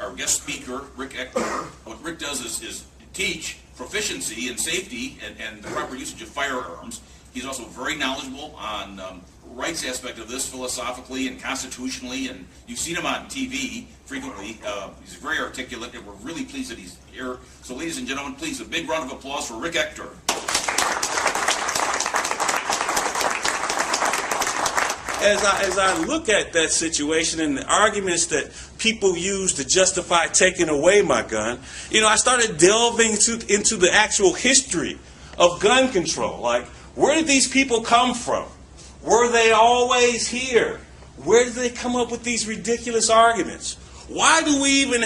our guest speaker, Rick Ector. What Rick does is teach proficiency and safety and the proper usage of firearms. He's also very knowledgeable on rights aspect of this philosophically and constitutionally, and you've seen him on TV frequently. He's very articulate, and we're really pleased that he's here. So ladies and gentlemen, please, a big round of applause for Rick Ector. As I look at that situation and the arguments that people use to justify taking away my gun, I started delving into the actual history of gun control. Like, where did these people come from? Were they always here? Where did they come up with these ridiculous arguments? Why do we even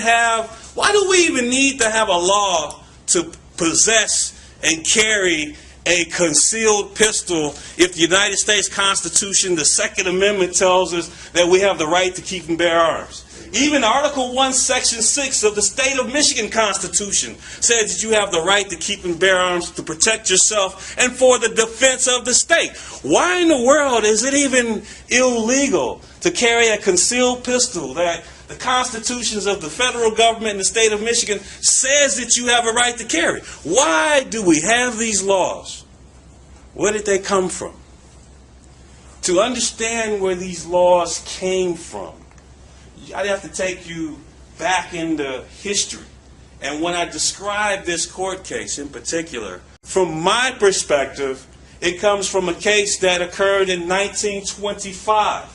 need to have a law to possess and carry a concealed pistol if the United States Constitution, the Second Amendment, tells us that we have the right to keep and bear arms? Even Article 1, Section 6 of the State of Michigan Constitution says that you have the right to keep and bear arms to protect yourself and for the defense of the state. Why in the world is it even illegal to carry a concealed pistol that the constitutions of the federal government and the state of Michigan says that you have a right to carry? Why do we have these laws? Where did they come from? To understand where these laws came from, I'd have to take you back into history. And when I describe this court case in particular, from my perspective, it comes from a case that occurred in 1925.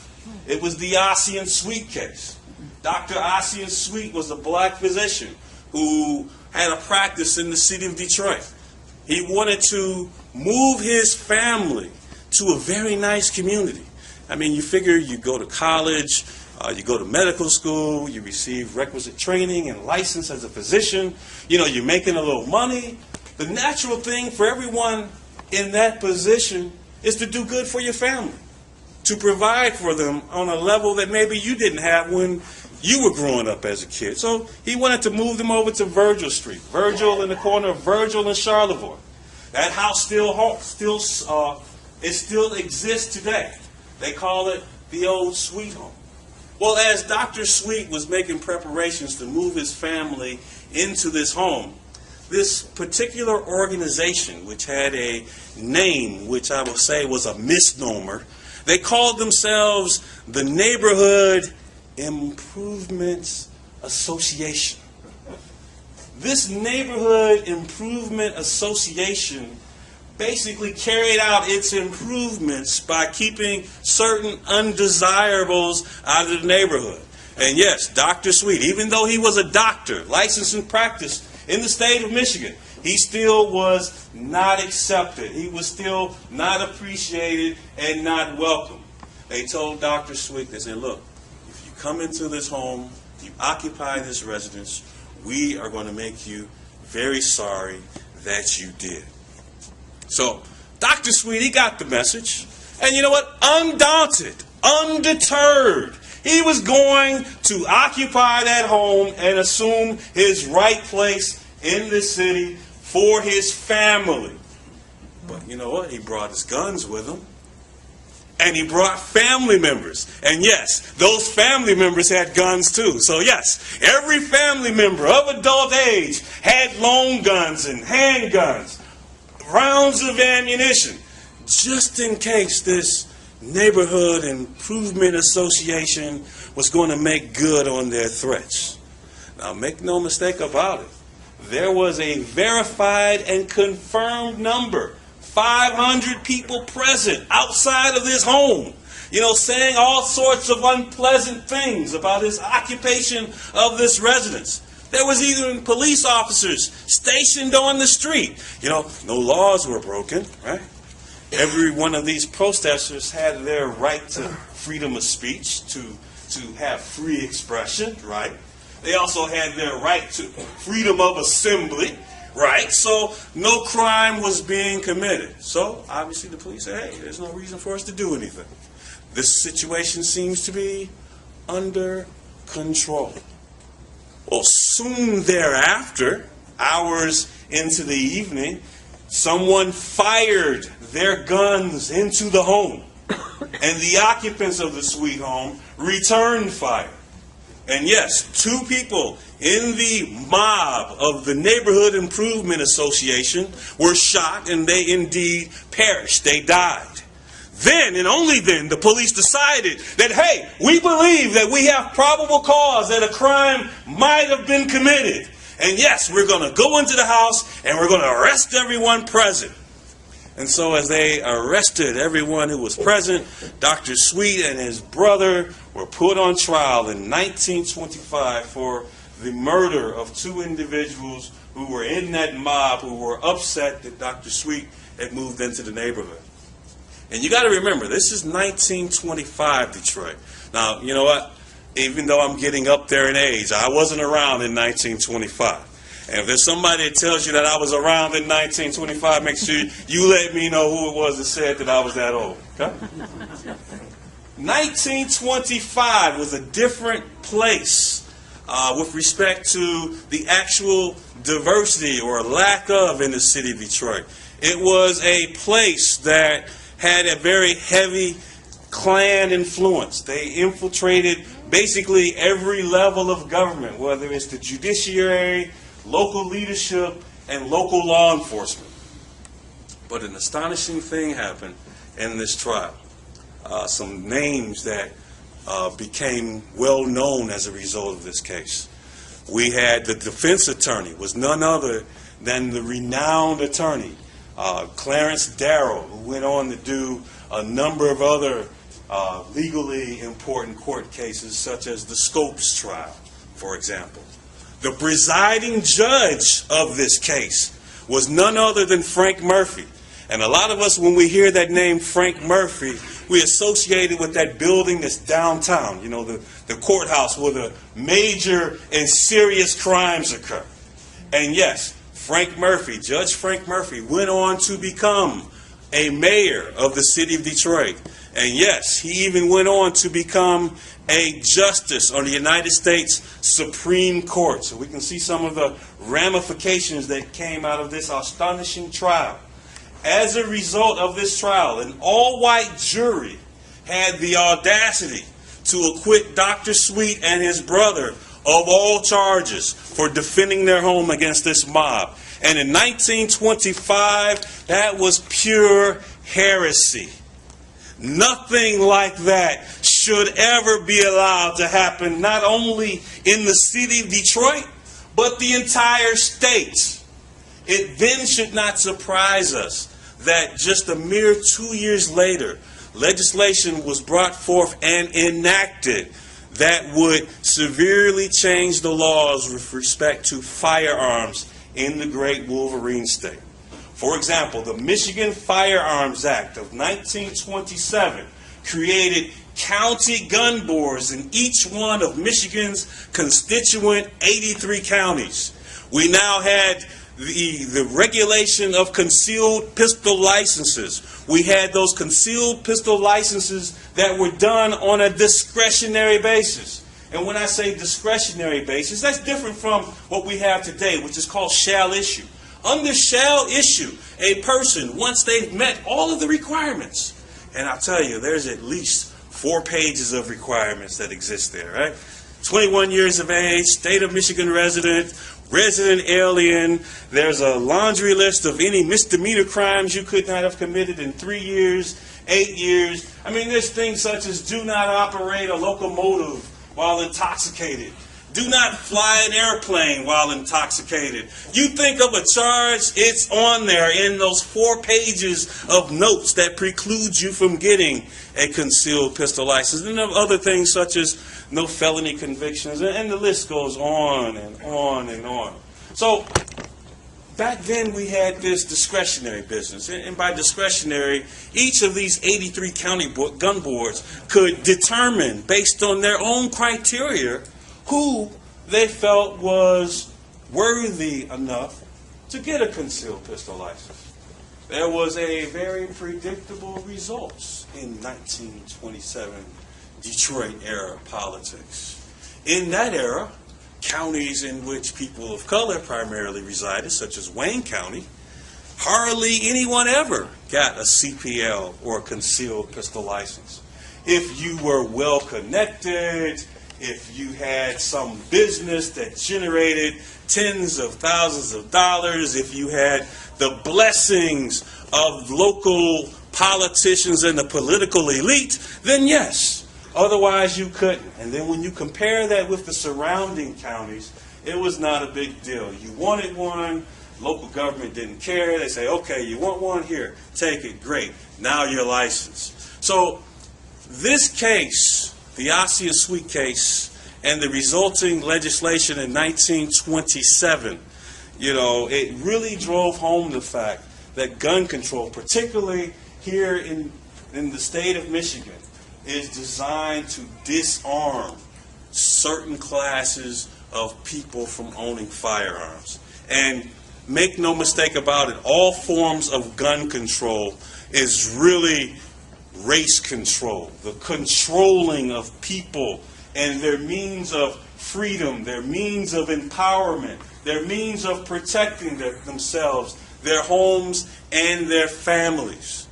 It was the Ossian Sweet case. Dr. Ossian Sweet was a black physician who had a practice in the city of Detroit. He wanted to move his family to a very nice community. I mean, you figure you go to college, you go to medical school, you receive requisite training and license as a physician, you're making a little money. The natural thing for everyone in that position is to do good for your family, to provide for them on a level that maybe you didn't have when you were growing up as a kid. So he wanted to move them over to Virgil Street. Virgil in the corner of Virgil and Charlevoix. That house still exists today. They call it the old Sweet Home. Well, as Dr. Sweet was making preparations to move his family into this home, this particular organization, which had a name which I will say was a misnomer, they called themselves the Neighborhood Improvement Association. This Neighborhood Improvement Association basically carried out its improvements by keeping certain undesirables out of the neighborhood. And yes, Dr. Sweet, even though he was a doctor, licensed in practice in the state of Michigan, he still was not accepted. He was still not appreciated and not welcome. They told Dr. Sweet, they said, look, if you come into this home, you occupy this residence, we are going to make you very sorry that you did. So Dr. Sweet, he got the message. And you know what? Undaunted, undeterred, he was going to occupy that home and assume his right place in the city for his family. But you know what? He brought his guns with him. And he brought family members. And yes, those family members had guns too. So yes, every family member of adult age had long guns and handguns, rounds of ammunition, just in case this Neighborhood Improvement Association was going to make good on their threats. Now, make no mistake about it. There was a verified and confirmed number, 500 people present outside of this home, saying all sorts of unpleasant things about his occupation of this residence. There was even police officers stationed on the street. No laws were broken, right? Every one of these protesters had their right to freedom of speech, to have free expression, right? They also had their right to freedom of assembly, right? So no crime was being committed. So obviously the police said, hey, there's no reason for us to do anything. This situation seems to be under control. Well, soon thereafter, hours into the evening, someone fired their guns into the home. And the occupants of the Sweet Home returned fire. And yes, 2 people in the mob of the Neighborhood Improvement Association were shot, and they indeed perished. They died. Then, and only then, the police decided that, hey, we believe that we have probable cause that a crime might have been committed. And yes, we're going to go into the house and we're going to arrest everyone present. And so as they arrested everyone who was present, Dr. Sweet and his brother were put on trial in 1925 for the murder of 2 individuals who were in that mob, who were upset that Dr. Sweet had moved into the neighborhood. And you got to remember, this is 1925 Detroit. Now, you know what? Even though I'm getting up there in age, I wasn't around in 1925. And if there's somebody that tells you that I was around in 1925, make sure you let me know who it was that said that I was that old. Okay? 1925 was a different place with respect to the actual diversity or lack of in the city of Detroit. It was a place that had a very heavy Klan influence. They infiltrated basically every level of government, whether it's the judiciary, local leadership, and local law enforcement. But an astonishing thing happened in this trial. Some names that became well known as a result of this case. We had the defense attorney was none other than the renowned attorney, Clarence Darrow, who went on to do a number of other legally important court cases, such as the Scopes trial, for example. The presiding judge of this case was none other than Frank Murphy. And a lot of us, when we hear that name, Frank Murphy, we associate it with that building that's downtown, you know, the courthouse where the major and serious crimes occur. And yes, Frank Murphy, Judge Frank Murphy, went on to become a mayor of the city of Detroit. And yes, he even went on to become a justice on the United States Supreme Court. So we can see some of the ramifications that came out of this astonishing trial. As a result of this trial, an all-white jury had the audacity to acquit Dr. Sweet and his brother of all charges for defending their home against this mob. And in 1925, that was pure heresy. Nothing like that should ever be allowed to happen, not only in the city of Detroit, but the entire state. It then should not surprise us that just a mere 2 years later, legislation was brought forth and enacted that would severely change the laws with respect to firearms in the great Wolverine state. For example, the Michigan Firearms Act of 1927 created county gun boards in each one of Michigan's constituent 83 counties. We now had the regulation of concealed pistol licenses. We had those concealed pistol licenses that were done on a discretionary basis. And when I say discretionary basis, that's different from what we have today, which is called shall issue. Under shall issue, a person, once they've met all of the requirements, and I'll tell you, there's at least 4 pages of requirements that exist there, right? 21 years of age, state of Michigan resident alien, there's a laundry list of any misdemeanor crimes you could not have committed in 3 years, 8 years. I mean, there's things such as do not operate a locomotive while intoxicated. Do not fly an airplane while intoxicated. You think of a charge, it's on there in those 4 pages of notes that precludes you from getting a concealed pistol license. And other things such as no felony convictions, and the list goes on and on and on. So back then we had this discretionary business. And by discretionary, each of these 83 county gun boards could determine, based on their own criteria, who they felt was worthy enough to get a concealed pistol license. There was a very predictable results in 1927 Detroit era politics. In that era, counties in which people of color primarily resided, such as Wayne County, hardly anyone ever got a CPL or a concealed pistol license. If you were well connected, if you had some business that generated tens of thousands of dollars, if you had the blessings of local politicians and the political elite, then yes. Otherwise, you couldn't. And then when you compare that with the surrounding counties, it was not a big deal. You wanted one, local government didn't care. They say, okay, you want one? Here, take it, great. Now you're licensed. So this case, the Ossia Sweet case, and the resulting legislation in 1927, it really drove home the fact that gun control, particularly here in the state of Michigan, is designed to disarm certain classes of people from owning firearms. And make no mistake about it, all forms of gun control is really race control, the controlling of people and their means of freedom, their means of empowerment, their means of protecting themselves, their homes, and their families.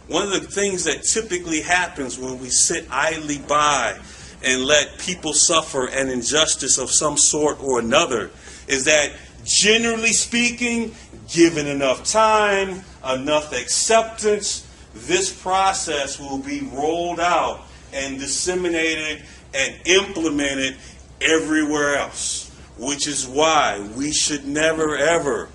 One of the things that typically happens when we sit idly by and let people suffer an injustice of some sort or another is that, generally speaking, given enough time, enough acceptance, this process will be rolled out and disseminated and implemented everywhere else, which is why we should never, ever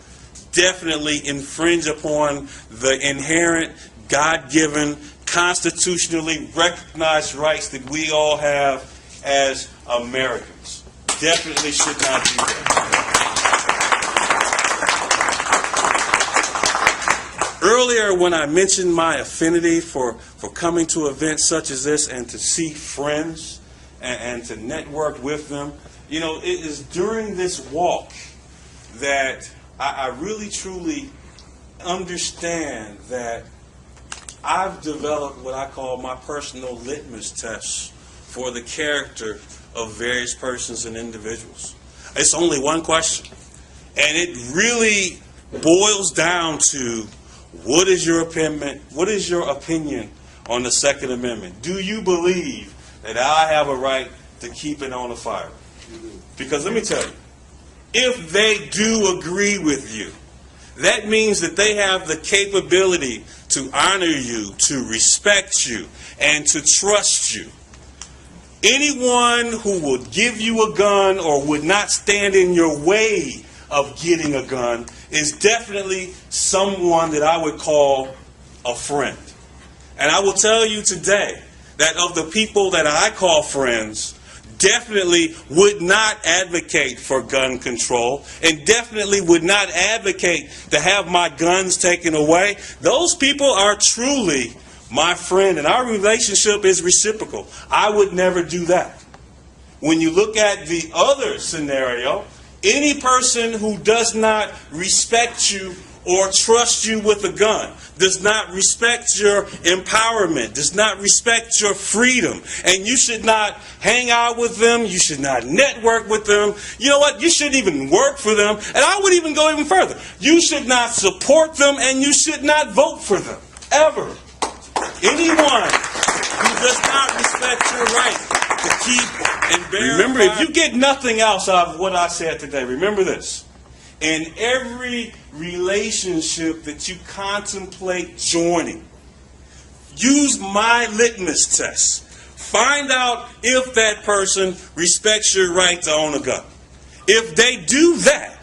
definitely infringe upon the inherent, God-given, constitutionally recognized rights that we all have as Americans. Definitely should not do that. Earlier, when I mentioned my affinity for coming to events such as this and to see friends and to network with them, it is during this walk that I really, truly understand that I've developed what I call my personal litmus test for the character of various persons and individuals. It's only one question, and it really boils down to what is your opinion on the Second Amendment? Do you believe that I have a right to keep it on a firearm? Because let me tell you, if they do agree with you, that means that they have the capability to honor you, to respect you, and to trust you. Anyone who would give you a gun or would not stand in your way of getting a gun is definitely someone that I would call a friend. And I will tell you today that of the people that I call friends, definitely would not advocate for gun control and definitely would not advocate to have my guns taken away. Those people are truly my friend, and our relationship is reciprocal. I would never do that. When you look at the other scenario, any person who does not respect you or trust you with a gun, does not respect your empowerment, does not respect your freedom, and you should not hang out with them, you should not network with them. You know what? You shouldn't even work for them, and I would even go even further. You should not support them, and you should not vote for them, ever. Anyone who does not respect your right to keep and bear. Remember, if you get nothing else out of what I said today, remember this. In every relationship that you contemplate joining, use my litmus test. Find out if that person respects your right to own a gun. If they do that,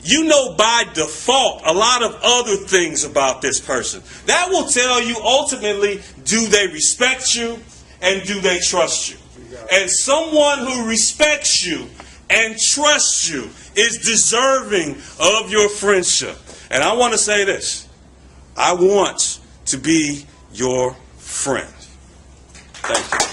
you know by default a lot of other things about this person. That will tell you ultimately, do they respect you and do they trust you? And someone who respects you and trusts you is deserving of your friendship. And I want to say this. I want to be your friend. Thank you.